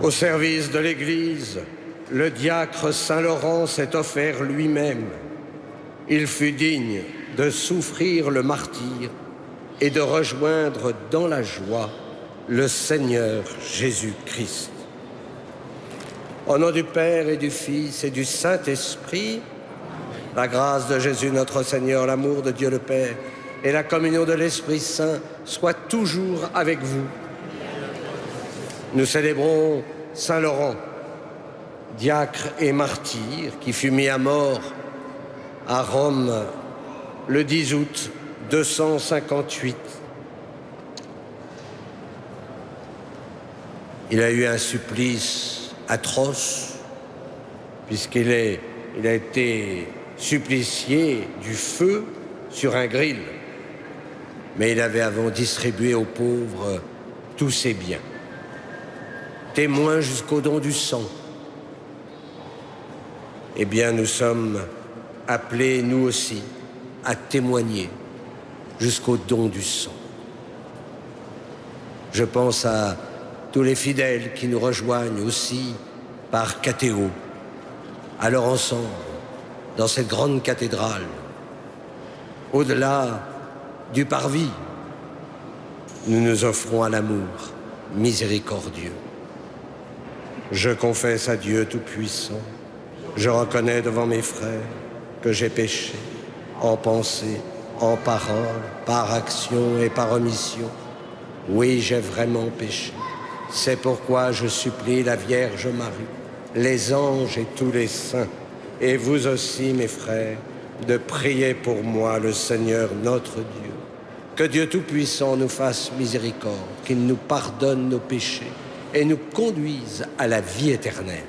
Au service de l'Église, le diacre Saint-Laurent s'est offert lui-même. Il fut digne de souffrir le martyre et de rejoindre dans la joie le Seigneur Jésus-Christ. Au nom du Père et du Fils et du Saint-Esprit, la grâce de Jésus notre Seigneur, l'amour de Dieu le Père et la communion de l'Esprit Saint soient toujours avec vous. Nous célébrons Saint Laurent, diacre et martyr, qui fut mis à mort à Rome le 10 août 258. Il a eu un supplice atroce, puisqu'il a été supplicié du feu sur un grill. Mais il avait avant distribué aux pauvres tous ses biens. Témoin jusqu'au don du sang. Eh bien, nous sommes appelés, nous aussi, à témoigner jusqu'au don du sang. Je pense à tous les fidèles qui nous rejoignent aussi par catéo, alors ensemble, dans cette grande cathédrale, au-delà du parvis, nous nous offrons à l'amour miséricordieux. Je confesse à Dieu Tout-Puissant, je reconnais devant mes frères que j'ai péché, en pensée, en parole, par action et par omission. Oui, j'ai vraiment péché. C'est pourquoi je supplie la Vierge Marie, les anges et tous les saints, et vous aussi, mes frères, de prier pour moi le Seigneur notre Dieu. Que Dieu Tout-Puissant nous fasse miséricorde, qu'il nous pardonne nos péchés et nous conduise à la vie éternelle.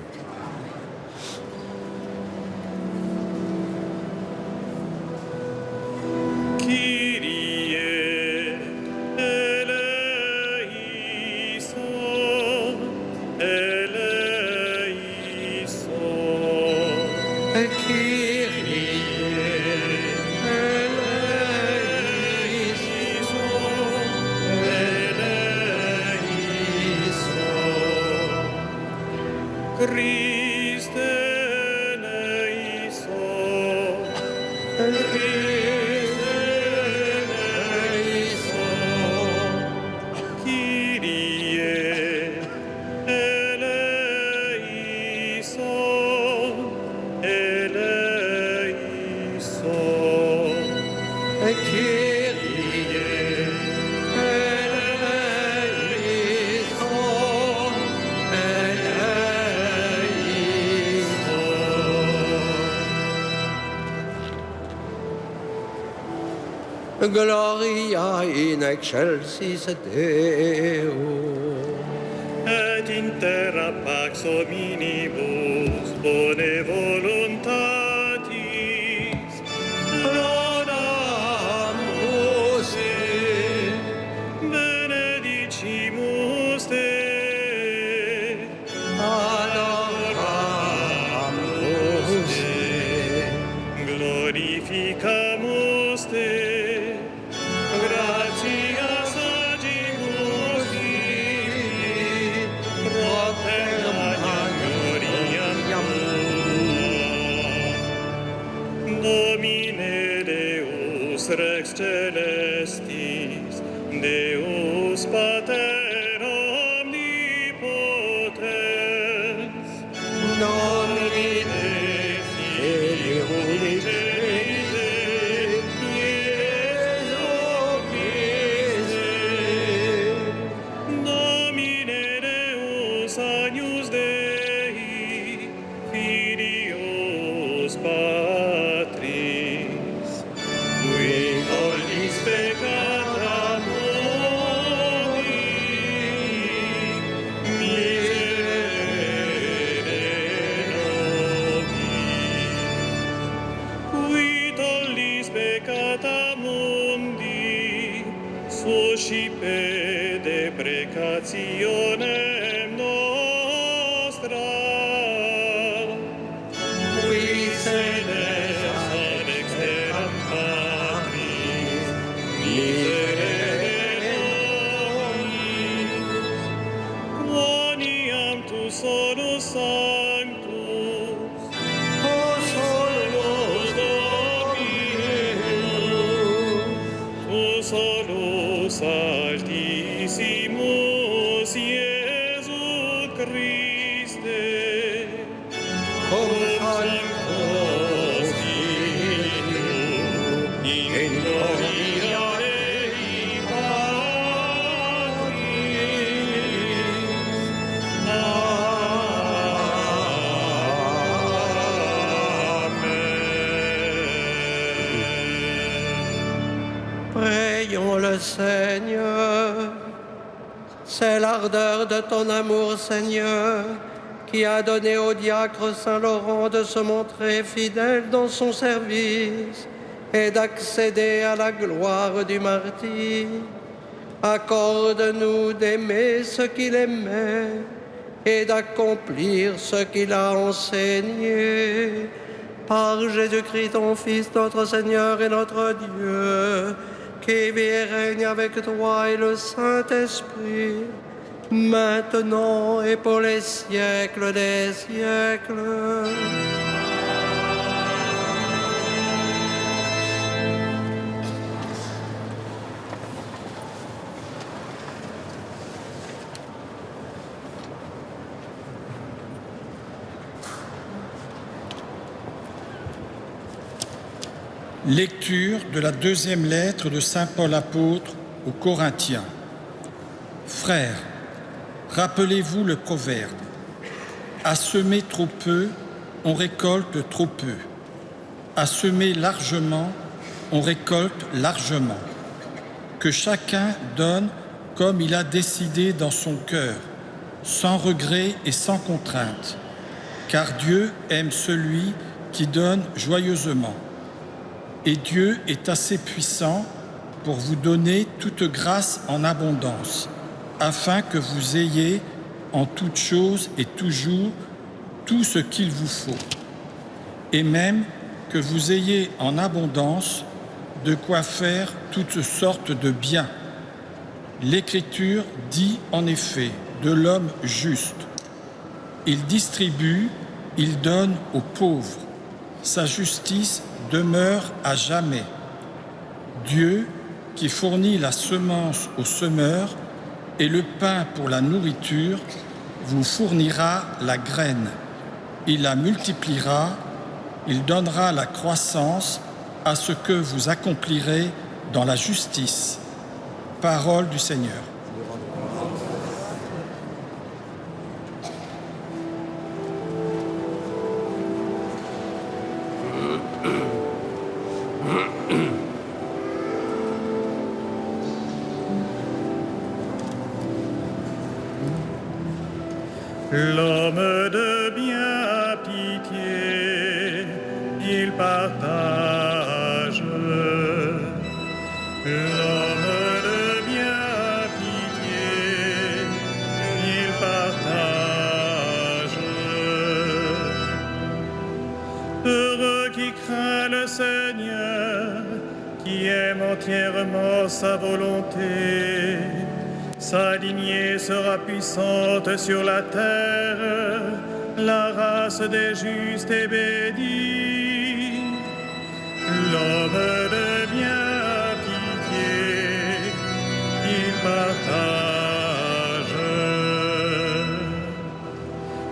Gloria in excelsis Deo. Et in terra pax hominibus bone voluntatis Laudamus te. benedicimus te. Adoramus te. Glorificamus te. Gratias agimus tibi, propter magnam gloriam tuam. Domine Deus Rex Celestis, Deus Pater omnipotens, Domine Filii Unice, Domine Deus agnus Dei, Filius Patris, qui tollis peccata mundi, miserere nobis. Qui tollis peccata mundi, suscipe deprecationem nostra. Qui sedes ad exteram Patris, miserere nobis. Quoniam tu Saltissimus Iesu Christe, Cum sancto Spiritu, in gloria Dei Patris. Amen. Prions le Seigneur. C'est l'ardeur de ton amour, Seigneur, qui a donné au diacre Saint Laurent de se montrer fidèle dans son service et d'accéder à la gloire du martyr. Accorde-nous d'aimer ce qu'il aimait et d'accomplir ce qu'il a enseigné. Par Jésus-Christ, ton Fils, notre Seigneur et notre Dieu, qui vit et règne avec toi et le Saint-Esprit, maintenant et pour les siècles des siècles. Lecture de la deuxième lettre de saint Paul apôtre aux Corinthiens. Frères, rappelez-vous le proverbe. À semer trop peu, on récolte trop peu. À semer largement, on récolte largement. Que chacun donne comme il a décidé dans son cœur, sans regret et sans contrainte, car Dieu aime celui qui donne joyeusement. Et Dieu est assez puissant pour vous donner toute grâce en abondance, afin que vous ayez en toutes choses et toujours tout ce qu'il vous faut, et même que vous ayez en abondance de quoi faire toutes sortes de biens. L'Écriture dit en effet de l'homme juste. Il distribue, il donne aux pauvres. Sa justice demeure à jamais. Dieu, qui fournit la semence aux semeurs et le pain pour la nourriture, vous fournira la graine. Il la multipliera, il donnera la croissance à ce que vous accomplirez dans la justice. Parole du Seigneur. L'homme de bien pitié, il partage. L'homme de bien pitié, il partage. Heureux qui craint le Seigneur, qui aime entièrement sa volonté. Sa lignée sera puissante sur la terre, la race des justes est bénie. L'homme de bien pitié, il partage.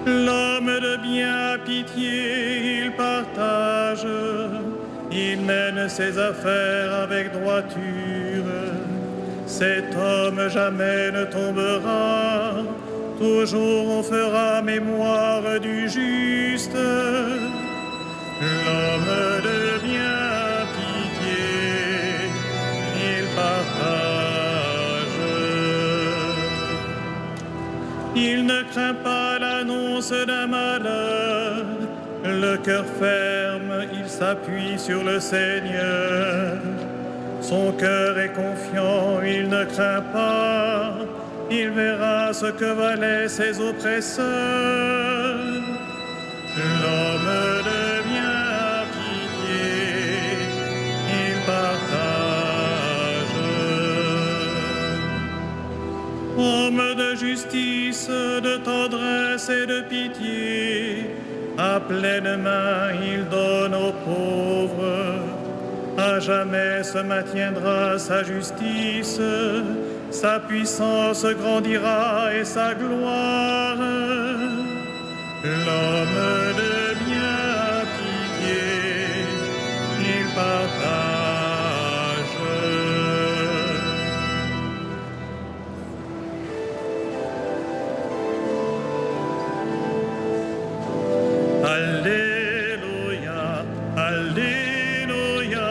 L'homme de bien pitié, il partage. Il mène ses affaires avec droiture. Cet homme jamais ne tombera, toujours on fera mémoire du juste. L'homme de bien pitié, il partage. Il ne craint pas l'annonce d'un malheur, le cœur ferme, il s'appuie sur le Seigneur. Son cœur est confiant, il ne craint pas, il verra ce que valaient ses oppresseurs. L'homme de bien pitié, il partage. Homme de justice, de tendresse et de pitié, à pleine main il donne aux pauvres. À jamais se maintiendra sa justice, sa puissance grandira et sa gloire. L'homme de bien a pitié, il partage. Alléluia, Alléluia,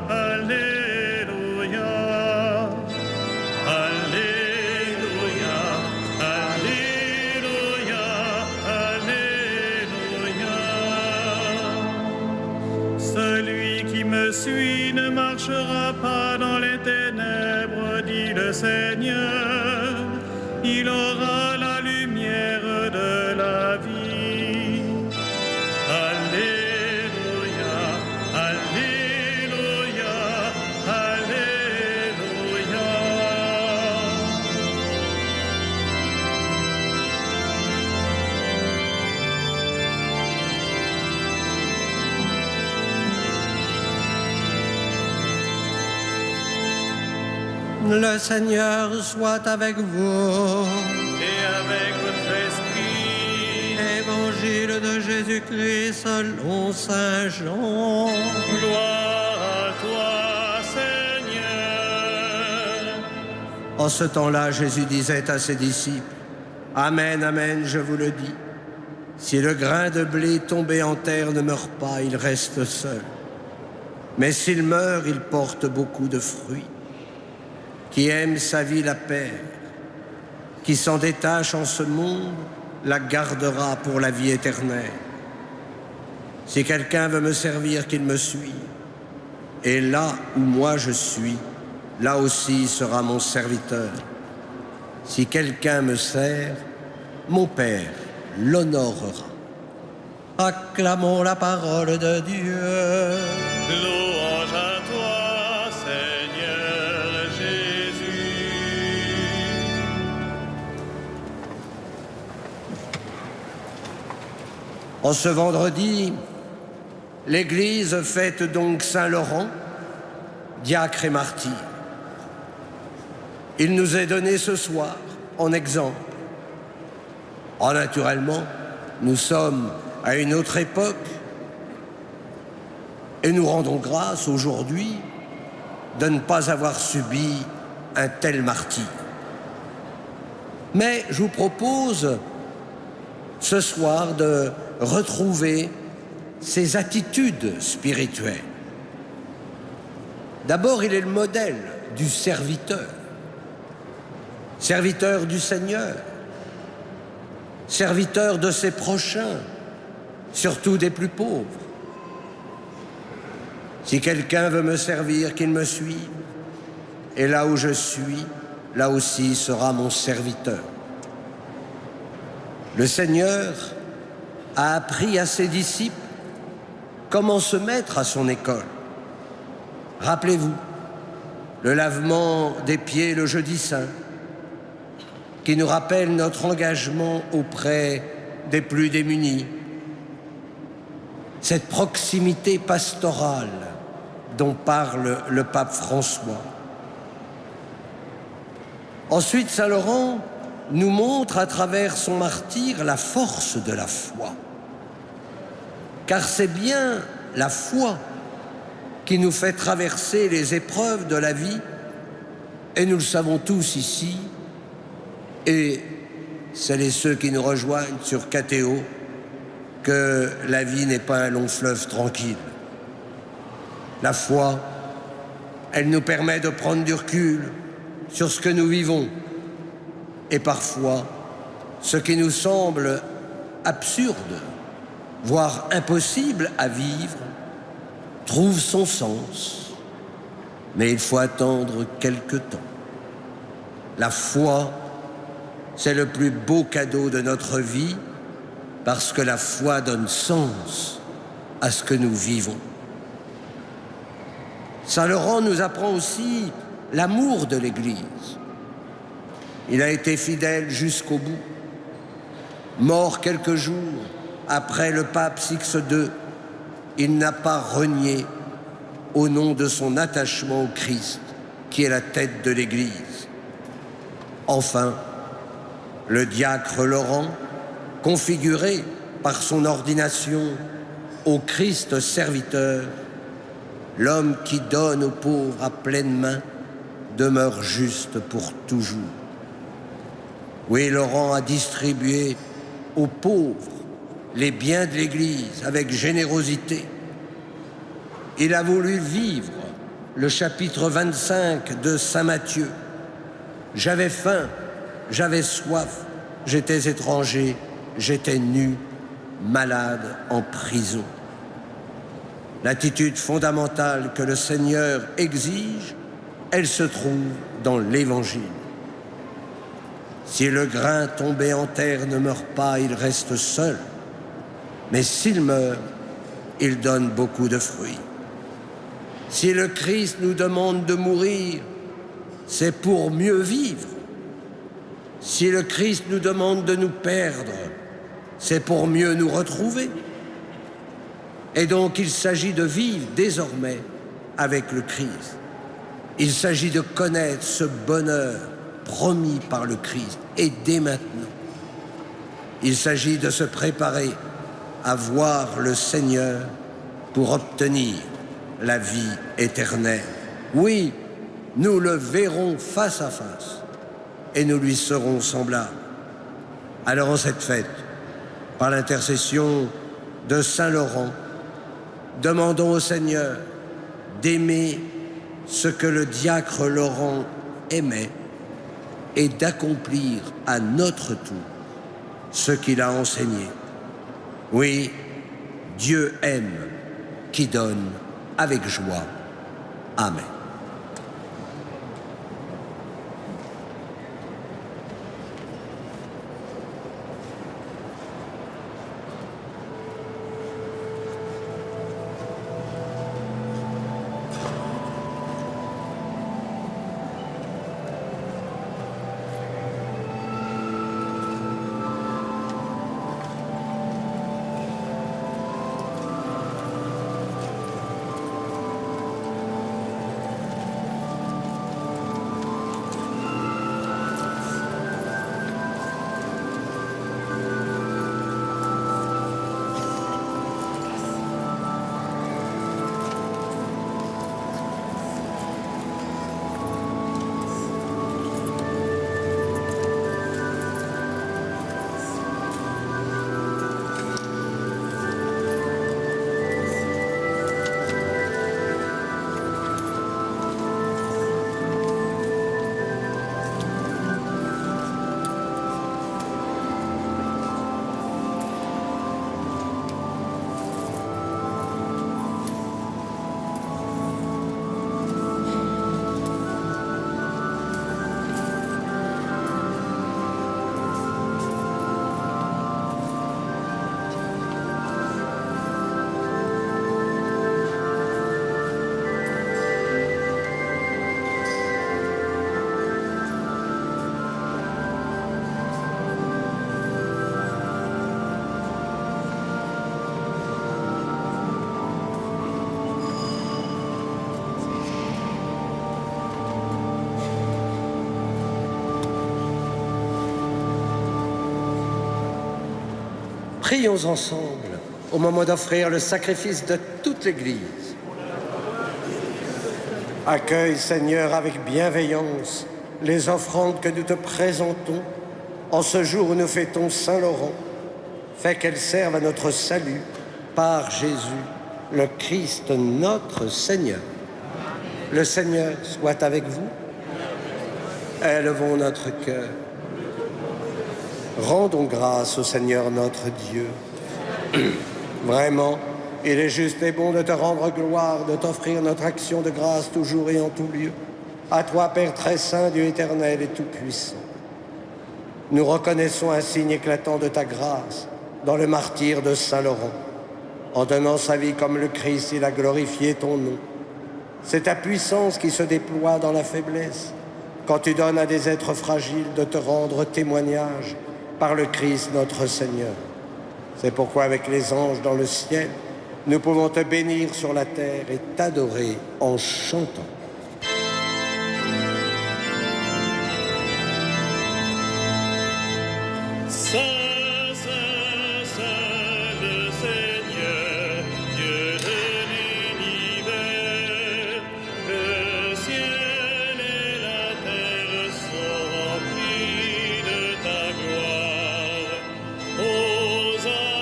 Alléluia, Alléluia, Alléluia, Alléluia. Celui qui me suit ne marchera pas dans les ténèbres, dit le Seigneur. Il aura la lumière de la vie. Alléluia, Alléluia, Alléluia. Le Seigneur soit avec vous. Et avec votre esprit, Évangile de Jésus-Christ selon Saint Jean. gloire à toi, Seigneur. En ce temps-là, Jésus disait à ses disciples, « Amen, amen, je vous le dis. Si le grain de blé tombé en terre ne meurt pas, il reste seul. Mais s'il meurt, il porte beaucoup de fruits. Qui aime sa vie la perd. Qui s'en détache en ce monde, la gardera pour la vie éternelle. Si quelqu'un veut me servir, qu'il me suive. Et là où moi je suis, là aussi sera mon serviteur. Si quelqu'un me sert, mon Père l'honorera. » Acclamons la parole de Dieu. Louange à toi, Seigneur Jésus. En ce vendredi, l'Église fête donc Saint Laurent, diacre et martyr. Il nous est donné ce soir en exemple. Oh, naturellement, nous sommes à une autre époque et nous rendons grâce aujourd'hui de ne pas avoir subi un tel martyre. Mais je vous propose ce soir de retrouver ses attitudes spirituelles. D'abord, il est le modèle du serviteur, serviteur du Seigneur, serviteur de ses prochains, surtout des plus pauvres. Si quelqu'un veut me servir, qu'il me suive, et là où je suis, là aussi sera mon serviteur. Le Seigneur a appris à ses disciples comment se mettre à son école. Rappelez-vous, le lavement des pieds le jeudi saint, qui nous rappelle notre engagement auprès des plus démunis. Cette proximité pastorale dont parle le pape François. Ensuite, Saint Laurent nous montre à travers son martyre la force de la foi. Car c'est bien la foi qui nous fait traverser les épreuves de la vie, et nous le savons tous ici, et celles et ceux qui nous rejoignent sur KTO, que la vie n'est pas un long fleuve tranquille. La foi, elle nous permet de prendre du recul sur ce que nous vivons, et parfois, ce qui nous semble absurde, voire impossible à vivre, trouve son sens. Mais il faut attendre quelque temps. La foi, c'est le plus beau cadeau de notre vie, parce que la foi donne sens à ce que nous vivons. Saint Laurent nous apprend aussi l'amour de l'Église. Il a été fidèle jusqu'au bout. Mort quelques jours après le pape Sixte II, il n'a pas renié au nom de son attachement au Christ, qui est la tête de l'Église. Enfin, le diacre Laurent, configuré par son ordination au Christ serviteur, l'homme qui donne aux pauvres à pleine main, demeure juste pour toujours. Oui, Laurent a distribué aux pauvres les biens de l'Église avec générosité. Il a voulu vivre le chapitre 25 de Saint Matthieu. J'avais faim, j'avais soif, j'étais étranger, j'étais nu, malade, en prison. L'attitude fondamentale que le Seigneur exige, elle se trouve dans l'Évangile. Si le grain tombé en terre ne meurt pas, il reste seul. Mais s'il meurt, il donne beaucoup de fruits. Si le Christ nous demande de mourir, c'est pour mieux vivre. Si le Christ nous demande de nous perdre, c'est pour mieux nous retrouver. Et donc il s'agit de vivre désormais avec le Christ. Il s'agit de connaître ce bonheur promis par le Christ, et dès maintenant. Il s'agit de se préparer à voir le Seigneur pour obtenir la vie éternelle. Oui, nous le verrons face à face et nous lui serons semblables. Alors en cette fête, par l'intercession de Saint Laurent, demandons au Seigneur d'aimer ce que le diacre Laurent aimait et d'accomplir à notre tour ce qu'il a enseigné. Oui, Dieu aime qui donne avec joie. Amen. Prions ensemble au moment d'offrir le sacrifice de toute l'Église. Accueille, Seigneur, avec bienveillance les offrandes que nous te présentons en ce jour où nous fêtons Saint Laurent. Fais qu'elles servent à notre salut par Jésus, le Christ, notre Seigneur. Le Seigneur soit avec vous. Élevons notre cœur. Rendons grâce au Seigneur notre Dieu. Vraiment, il est juste et bon de te rendre gloire, de t'offrir notre action de grâce toujours et en tout lieu. À toi, Père très saint, Dieu éternel et tout-puissant. Nous reconnaissons un signe éclatant de ta grâce dans le martyre de Saint Laurent. En donnant sa vie comme le Christ, il a glorifié ton nom. C'est ta puissance qui se déploie dans la faiblesse, quand tu donnes à des êtres fragiles de te rendre témoignage par le Christ notre Seigneur. C'est pourquoi avec les anges dans le ciel, nous pouvons te bénir sur la terre et t'adorer en chantant. Saint, Saint, Saint, le Seigneur, Dieu de l'univers, le ciel et la terre sont remplis de ta gloire. Hosanna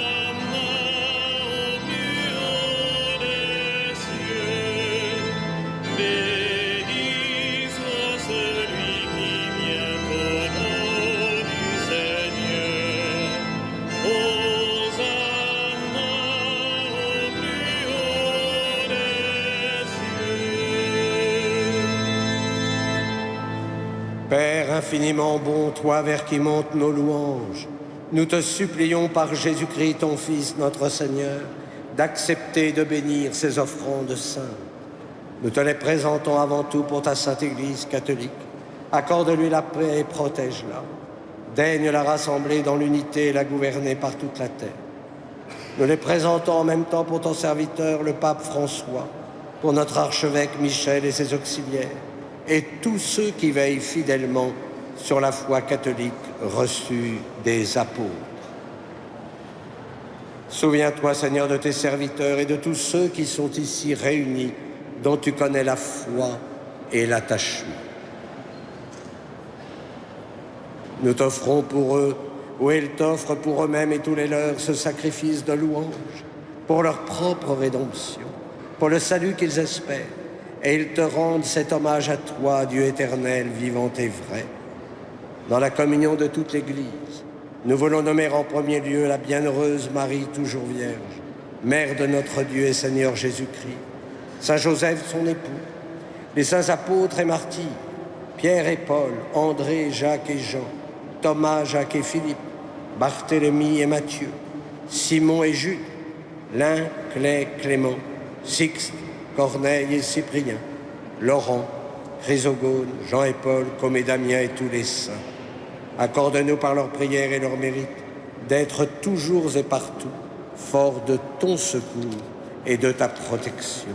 au plus haut des cieux, béni soit celui qui vient au nom du Seigneur. Hosanna au plus haut des cieux. Père infiniment bon, toi vers qui montent nos louanges, nous te supplions par Jésus-Christ, ton Fils, notre Seigneur, d'accepter de bénir ces offrandes saintes. Nous te les présentons avant tout pour ta Sainte Église catholique. Accorde-lui la paix et protège-la. Daigne la rassembler dans l'unité et la gouverner par toute la terre. Nous les présentons en même temps pour ton serviteur, le pape François, pour notre archevêque Michel et ses auxiliaires, et tous ceux qui veillent fidèlement sur la foi catholique reçue des apôtres. Souviens-toi, Seigneur, de tes serviteurs et de tous ceux qui sont ici réunis, dont tu connais la foi et l'attachement. Nous t'offrons pour eux, ou ils t'offrent pour eux-mêmes et tous les leurs, ce sacrifice de louange, pour leur propre rédemption, pour le salut qu'ils espèrent, et ils te rendent cet hommage à toi, Dieu éternel, vivant et vrai. Dans la communion de toute l'Église, nous voulons nommer en premier lieu la bienheureuse Marie, toujours vierge, mère de notre Dieu et Seigneur Jésus-Christ, Saint Joseph, son époux, les saints apôtres et martyrs, Pierre et Paul, André, Jacques et Jean, Thomas, Jacques et Philippe, Barthélemy et Matthieu, Simon et Jude, Lin, Clay, Clément, Sixte, Corneille et Cyprien, Laurent, Chrysogone, Jean et Paul, comme et Damien et tous les saints. Accorde-nous par leurs prières et leurs mérites d'être toujours et partout forts de ton secours et de ta protection.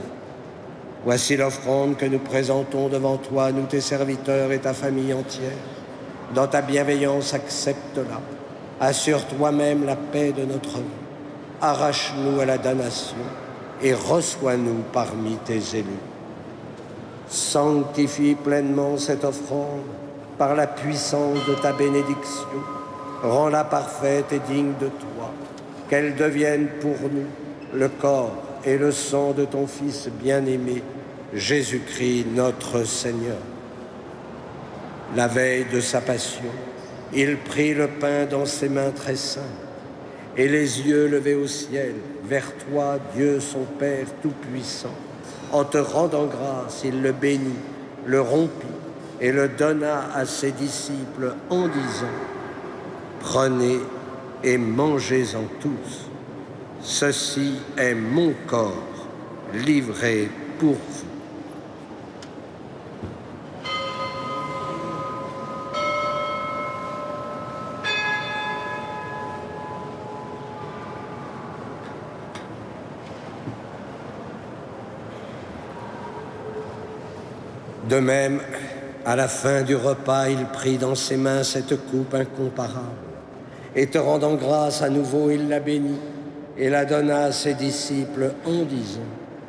Voici l'offrande que nous présentons devant toi, nous tes serviteurs et ta famille entière. Dans ta bienveillance, accepte-la. Assure toi-même la paix de notre vie. Arrache-nous à la damnation et reçois-nous parmi tes élus. Sanctifie pleinement cette offrande par la puissance de ta bénédiction. Rends-la parfaite et digne de toi, qu'elle devienne pour nous le corps et le sang de ton Fils bien-aimé, Jésus-Christ notre Seigneur. La veille de sa passion, il prit le pain dans ses mains très saintes, et les yeux levés au ciel, vers toi, Dieu son Père Tout-Puissant. En te rendant grâce, il le bénit, le rompit et le donna à ses disciples en disant : « Prenez et mangez-en tous. Ceci est mon corps livré pour vous. » De même, à la fin du repas, il prit dans ses mains cette coupe incomparable, et te rendant grâce à nouveau, il la bénit et la donna à ses disciples en disant :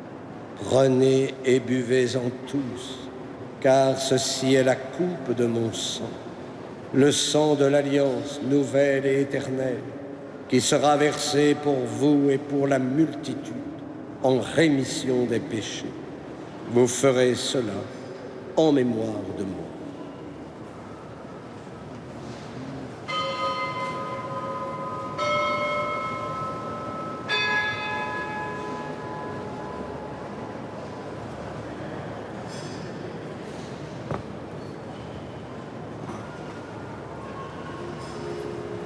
« Prenez et buvez-en tous, car ceci est la coupe de mon sang, le sang de l'alliance nouvelle et éternelle, qui sera versé pour vous et pour la multitude en rémission des péchés. Vous ferez cela en mémoire de moi. »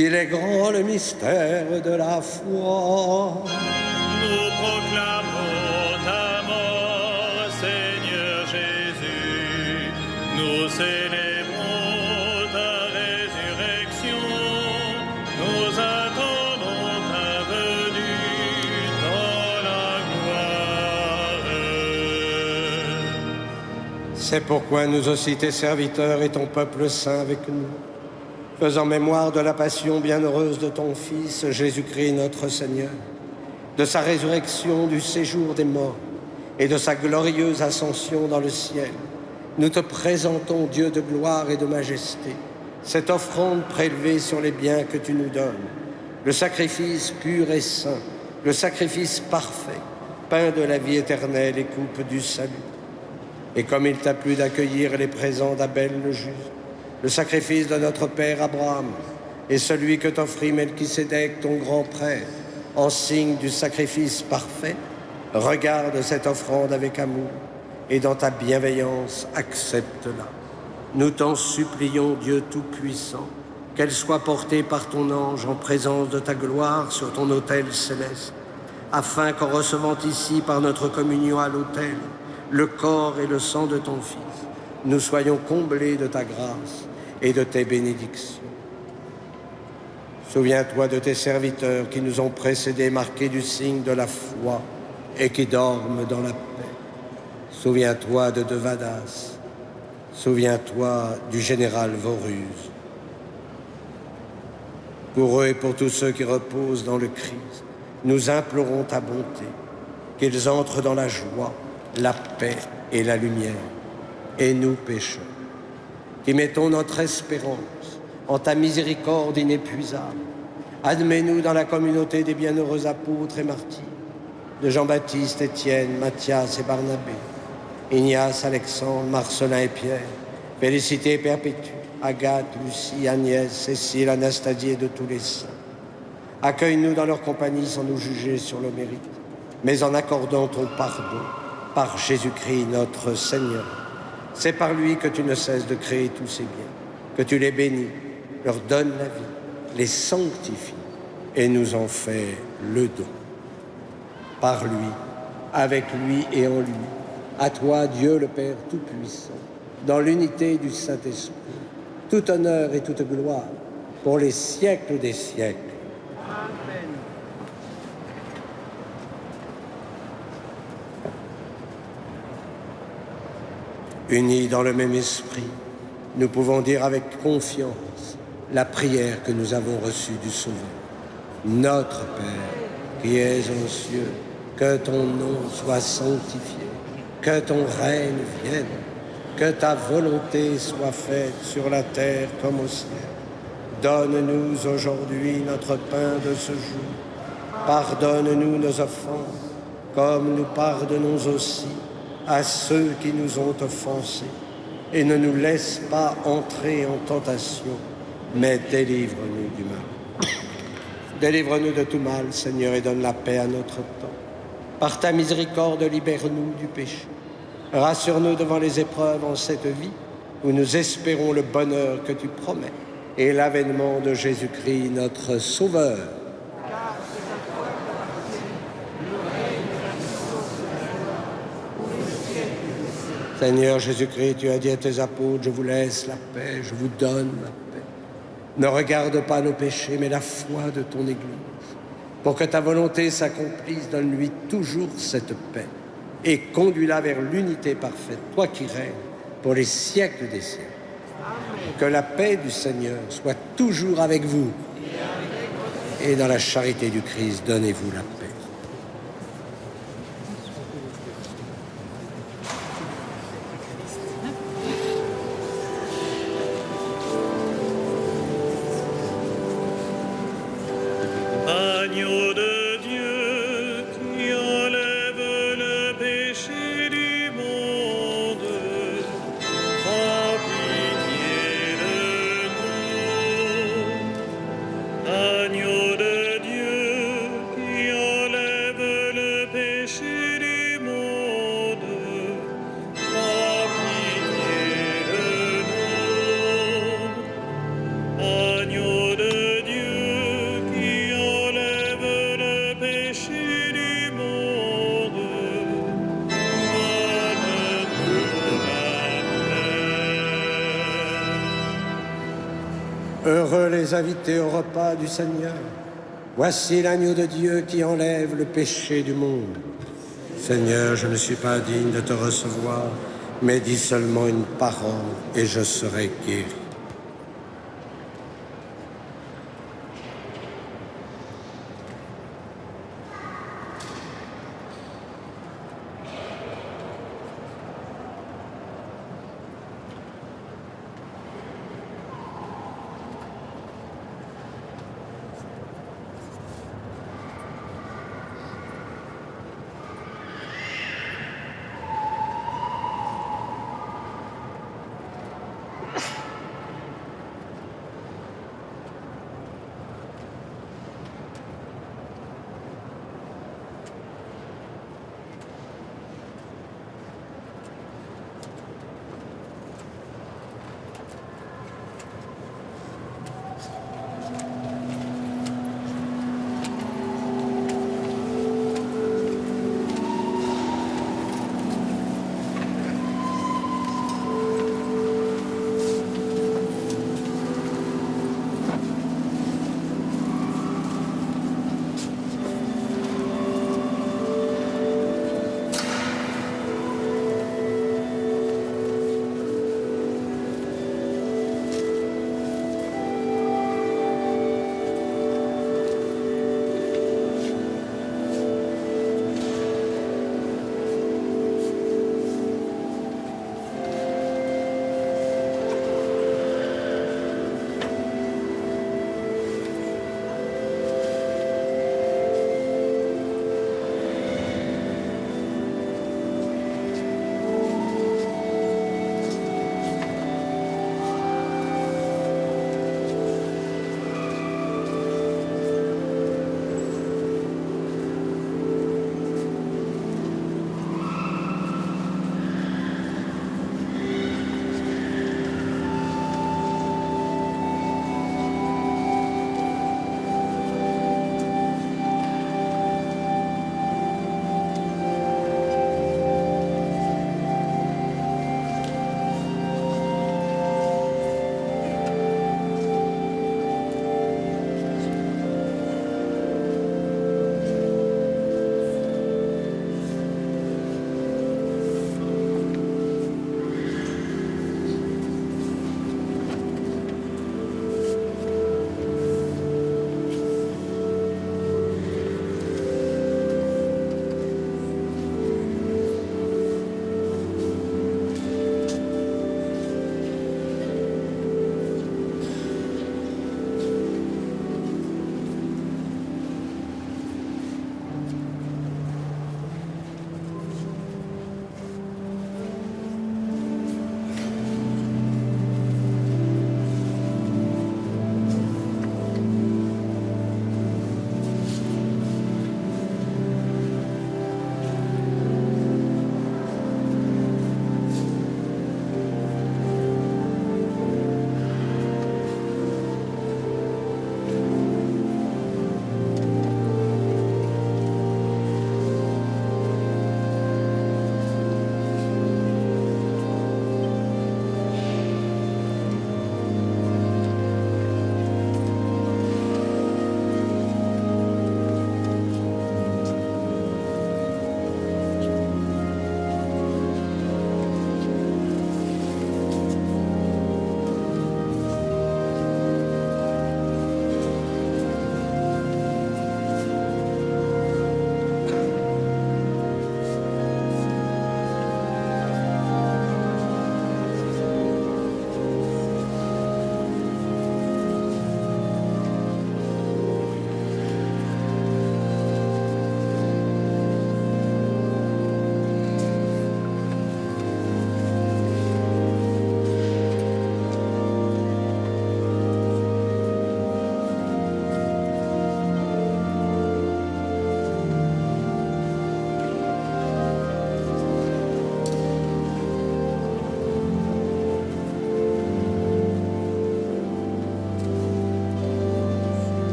Il est grand le mystère de la foi. Nous proclamons ta mort, Seigneur Jésus. Nous célébrons ta résurrection. Nous attendons ta venue dans la C'est pourquoi nous aussi, tes serviteurs et ton peuple saint avec nous, faisant mémoire de la passion bienheureuse de ton Fils, Jésus-Christ notre Seigneur, de sa résurrection du séjour des morts et de sa glorieuse ascension dans le ciel, nous te présentons, Dieu de gloire et de majesté, cette offrande prélevée sur les biens que tu nous donnes, le sacrifice pur et saint, le sacrifice parfait, pain de la vie éternelle et coupe du salut. Et comme il t'a plu d'accueillir les présents d'Abel le juste, le sacrifice de notre père Abraham et celui que t'offrit Melchisédek, ton grand prêtre, en signe du sacrifice parfait, regarde cette offrande avec amour et dans ta bienveillance, accepte-la. Nous t'en supplions, Dieu Tout-Puissant, qu'elle soit portée par ton ange en présence de ta gloire sur ton autel céleste, afin qu'en recevant ici par notre communion à l'autel le corps et le sang de ton Fils, nous soyons comblés de ta grâce et de tes bénédictions. Souviens-toi de tes serviteurs qui nous ont précédés, marqués du signe de la foi et qui dorment dans la paix. Souviens-toi de Devadas. Souviens-toi du général Voruse. Pour eux et pour tous ceux qui reposent dans le Christ, nous implorons ta bonté, qu'ils entrent dans la joie, la paix et la lumière. Et nous, pécheurs, qui mettons notre espérance en ta miséricorde inépuisable, admets-nous dans la communauté des bienheureux apôtres et martyrs, de Jean-Baptiste, Étienne, Matthias et Barnabé, Ignace, Alexandre, Marcelin et Pierre, Félicité et Perpétue, Agathe, Lucie, Agnès, Cécile, Anastasie et de tous les saints. Accueille-nous dans leur compagnie sans nous juger sur le mérite, mais en accordant ton pardon par Jésus-Christ notre Seigneur. C'est par lui que tu ne cesses de créer tous ces biens, que tu les bénis, leur donnes la vie, les sanctifies et nous en fais le don. Par lui, avec lui et en lui, à toi, Dieu le Père Tout-Puissant, dans l'unité du Saint-Esprit, tout honneur et toute gloire pour les siècles des siècles. Amen. Unis dans le même esprit, nous pouvons dire avec confiance la prière que nous avons reçue du Sauveur. Notre Père, qui es aux cieux, que ton nom soit sanctifié, que ton règne vienne, que ta volonté soit faite sur la terre comme au ciel. Donne-nous aujourd'hui notre pain de ce jour. Pardonne-nous nos offenses, comme nous pardonnons aussi à ceux qui nous ont offensés. Et ne nous laisse pas entrer en tentation, mais délivre-nous du mal. Délivre-nous de tout mal, Seigneur, et donne la paix à notre temps. Par ta miséricorde, libère-nous du péché. Rassure-nous devant les épreuves en cette vie, où nous espérons le bonheur que tu promets et l'avènement de Jésus-Christ, notre Sauveur. Seigneur Jésus-Christ, tu as dit à tes apôtres, je vous laisse la paix, je vous donne la paix. Ne regarde pas nos péchés, mais la foi de ton Église. Pour que ta volonté s'accomplisse, donne-lui toujours cette paix et conduis-la vers l'unité parfaite, toi qui règnes pour les siècles des siècles. Amen. Que la paix du Seigneur soit toujours avec vous et dans la charité du Christ, donnez-vous la paix. Agneau de Dieu qui enlève le péché du monde, prends pitié de nous. Agneau de Dieu qui enlève le péché du monde, prends pitié de nous. Agneau de Dieu qui enlève le péché du monde, donne-nous la paix. Heureux les invités au repas du Seigneur. Voici l'agneau de Dieu qui enlève le péché du monde. Seigneur, je ne suis pas digne de te recevoir, mais dis seulement une parole et je serai guéri.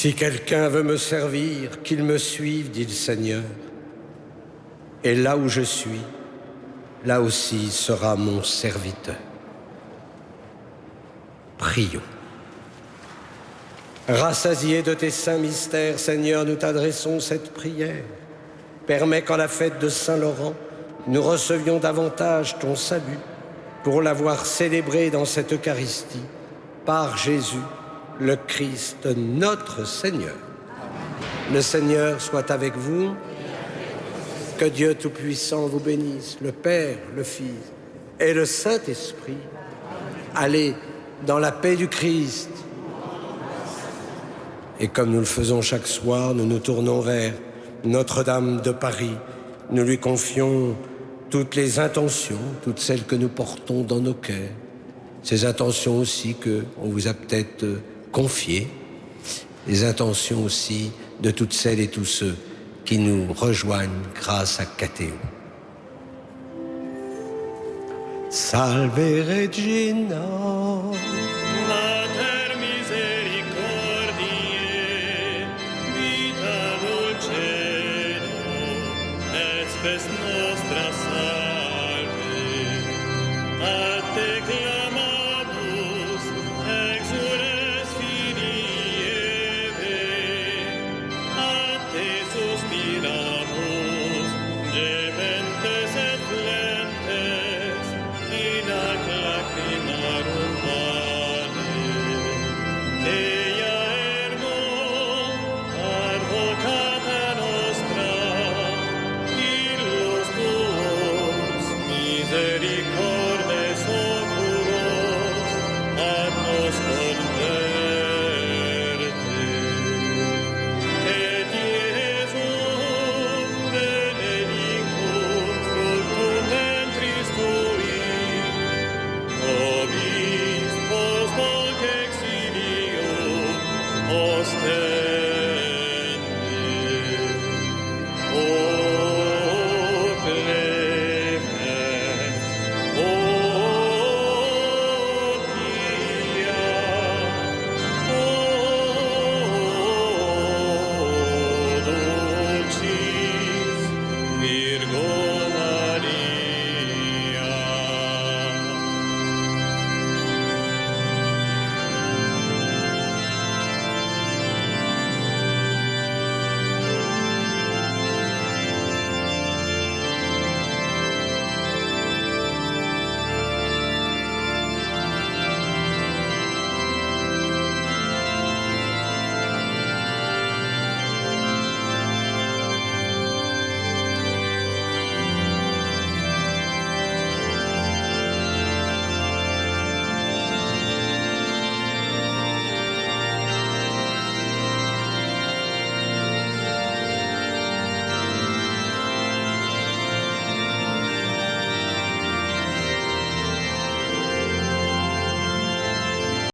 Si quelqu'un veut me servir, qu'il me suive, dit le Seigneur. Et là où je suis, là aussi sera mon serviteur. Prions. Rassasiés de tes saints mystères, Seigneur, nous t'adressons cette prière. Permets qu'en la fête de Saint-Laurent, nous recevions davantage ton salut pour l'avoir célébré dans cette Eucharistie par Jésus, le Christ, notre Seigneur. Le Seigneur soit avec vous. Que Dieu Tout-Puissant vous bénisse, le Père, le Fils et le Saint-Esprit. Allez dans la paix du Christ. Et comme nous le faisons chaque soir, nous nous tournons vers Notre-Dame de Paris. Nous lui confions toutes les intentions, toutes celles que nous portons dans nos cœurs. Ces intentions aussi qu'on vous a peut-être confiées. Les intentions aussi de toutes celles et tous ceux qui nous rejoignent grâce à Catéo. Salve Regina. Mater misericordiae, vita dulcedo, et spes nostra salve. A te clamamus, exules Filii Eve, a te suspiramos.